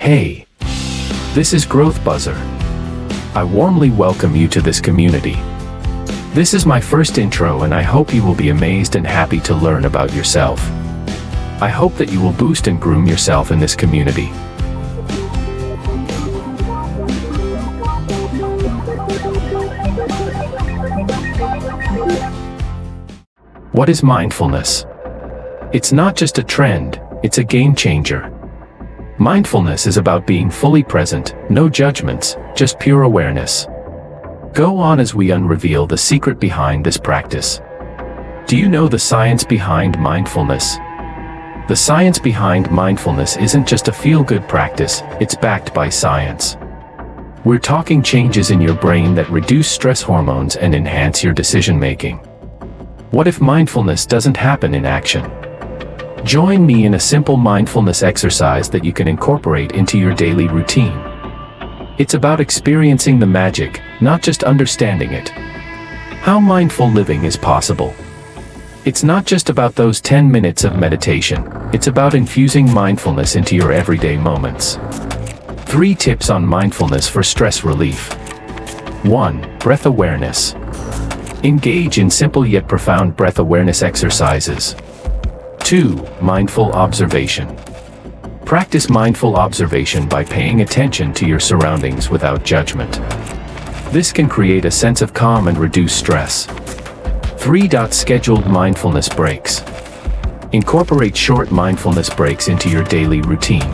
Hey, this is Growth Buzzer. I warmly welcome you to this community. This is my first intro and I hope you will be amazed and happy to learn about yourself. I hope that you will boost and groom yourself in this community. What is mindfulness? It's not just a trend, it's a game changer. Mindfulness is about being fully present, no judgments, just pure awareness. Go on as we unreveal the secret behind this practice. Do you know the science behind mindfulness? The science behind mindfulness isn't just a feel-good practice, it's backed by science. We're talking changes in your brain that reduce stress hormones and enhance your decision-making. What if mindfulness doesn't happen in action? Join me in a simple mindfulness exercise that you can incorporate into your daily routine. It's about experiencing the magic, not just understanding it. How mindful living is possible. It's not just about those 10 minutes of meditation, it's about infusing mindfulness into your everyday moments. 3 tips on mindfulness for stress relief. 1. Breath awareness. Engage in simple yet profound breath awareness exercises. 2. Mindful observation. Practice mindful observation by paying attention to your surroundings without judgment. This can create a sense of calm and reduce stress. 3. Scheduled mindfulness breaks. Incorporate short mindfulness breaks into your daily routine.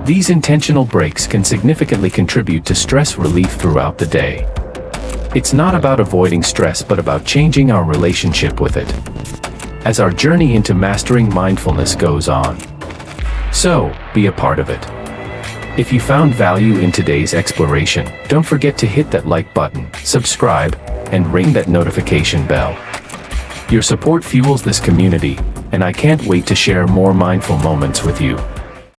These intentional breaks can significantly contribute to stress relief throughout the day. It's not about avoiding stress but about changing our relationship with it, as our journey into mastering mindfulness goes on. So, be a part of it. If you found value in today's exploration, don't forget to hit that like button, subscribe, and ring that notification bell. Your support fuels this community, and I can't wait to share more mindful moments with you.